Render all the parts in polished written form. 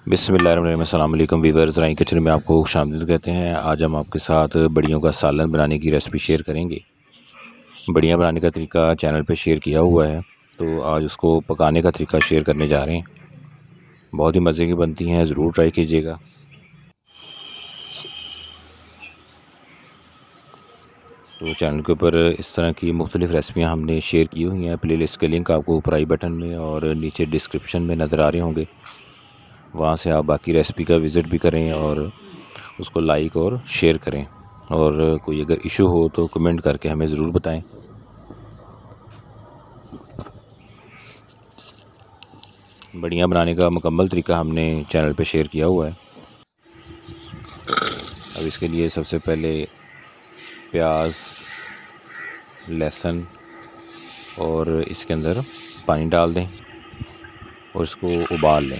बिस्मिल्लाहिर्रहमानिर्रहीम। अस्सलाम वालेकुम वीवर्स, राई किचन में आपको खुशामदीद कहते हैं। आज हम आपके साथ बड़ियों का सालन बनाने की रेसिपी शेयर करेंगे। बड़ियाँ बनाने का तरीका चैनल पे शेयर किया हुआ है, तो आज उसको पकाने का तरीका शेयर करने जा रहे हैं। बहुत ही मज़े की बनती हैं, ज़रूर ट्राई कीजिएगा। तो चैनल के ऊपर इस तरह की मुख्तलिफ़ रेसिपियाँ हमने शेयर की हुई हैं। प्लेलिस्ट के लिंक आपको ऊपर आई बटन में और नीचे डिस्क्रिप्शन में नज़र आ रहे होंगे। वहाँ से आप बाकी रेसिपी का विज़िट भी करें और उसको लाइक और शेयर करें। और कोई अगर इशू हो तो कमेंट करके हमें ज़रूर बताएं। बढ़िया बनाने का मुकम्मल तरीका हमने चैनल पे शेयर किया हुआ है। अब इसके लिए सबसे पहले प्याज, लहसुन और इसके अंदर पानी डाल दें और इसको उबाल लें।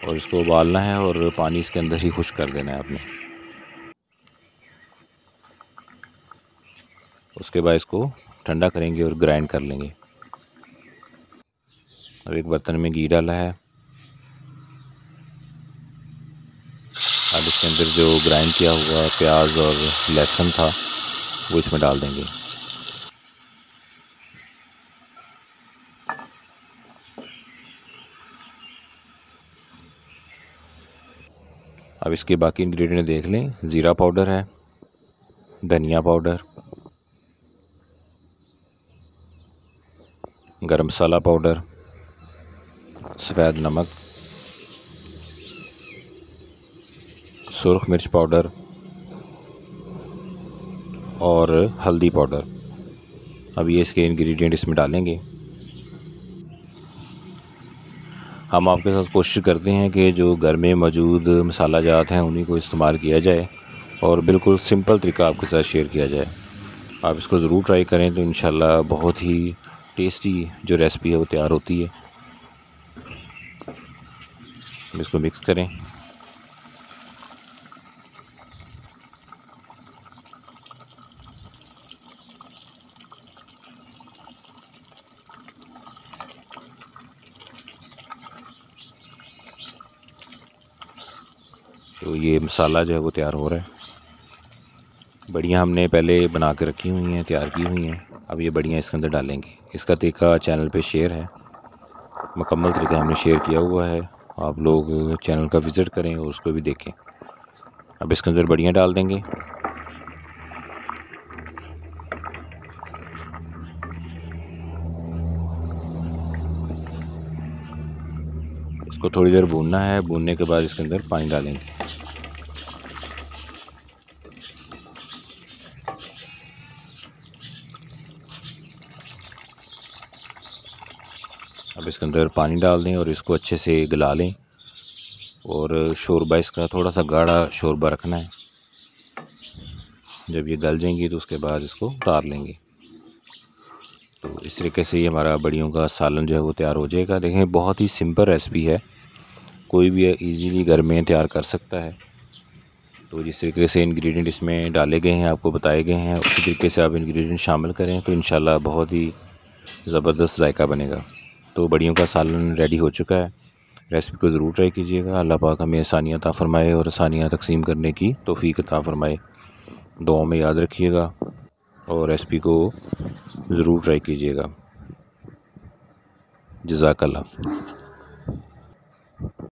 और इसको उबालना है और पानी इसके अंदर ही खुश्क कर देना है आपने। उसके बाद इसको ठंडा करेंगे और ग्राइंड कर लेंगे। अब एक बर्तन में घी डाला है। अब इसके अंदर जो ग्राइंड किया हुआ प्याज और लहसुन था वो इसमें डाल देंगे। अब इसके बाकी इंग्रेडिएंट देख लें। ज़ीरा पाउडर है, धनिया पाउडर, गरम मसाला पाउडर, सफ़ेद नमक, सुर्ख मिर्च पाउडर और हल्दी पाउडर। अब ये इसके इंग्रेडिएंट इसमें डालेंगे। हम आपके साथ कोशिश करते हैं कि जो घर में मौजूद मसाला जात हैं उन्हीं को इस्तेमाल किया जाए और बिल्कुल सिंपल तरीका आपके साथ शेयर किया जाए। आप इसको ज़रूर ट्राई करें तो इंशाल्लाह बहुत ही टेस्टी जो रेसिपी है वो तैयार होती है। इसको मिक्स करें। तो ये मसाला जो है वो तैयार हो रहा है। बढ़िया हमने पहले बना के रखी हुई हैं, तैयार की हुई हैं। अब ये बढ़िया इसके अंदर डालेंगे। इसका तरीका चैनल पे शेयर है, मुकम्मल तरीका हमने शेयर किया हुआ है। आप लोग चैनल का विज़िट करें और उसको भी देखें। अब इसके अंदर बढ़िया डाल देंगे। इसको थोड़ी देर भूनना है। भूनने के बाद इसके अंदर पानी डालेंगे। अब इसके अंदर पानी डाल दें और इसको अच्छे से गला लें। और शोरबा इसका थोड़ा सा गाढ़ा शोरबा रखना है। जब ये गल जाएंगी तो उसके बाद इसको उतार लेंगे। तो इस तरीके से ये हमारा बड़ियों का सालन जो है वो तैयार हो जाएगा। देखें, बहुत ही सिंपल रेसिपी है, कोई भी इजीली घर में तैयार कर सकता है। तो जिस तरीके से इंग्रेडिएंट इसमें डाले गए हैं, आपको बताए गए हैं, उसी तरीके से आप इंग्रेडिएंट शामिल करें तो इंशाल्लाह बहुत ही ज़बरदस्त जायका बनेगा। तो बड़ियों का सालन रेडी हो चुका है। रेसिपी को ज़रूर ट्राई कीजिएगा। अल्लाह पाक हमें आसानियाँ अता फ़रमाए और आसानियाँ तकसीम करने की तौफ़ीक अता फ़रमाए। दुआ में याद रखिएगा और रेसिपी को ज़रूर ट्राई कीजिएगा। जज़ाकल्लाह।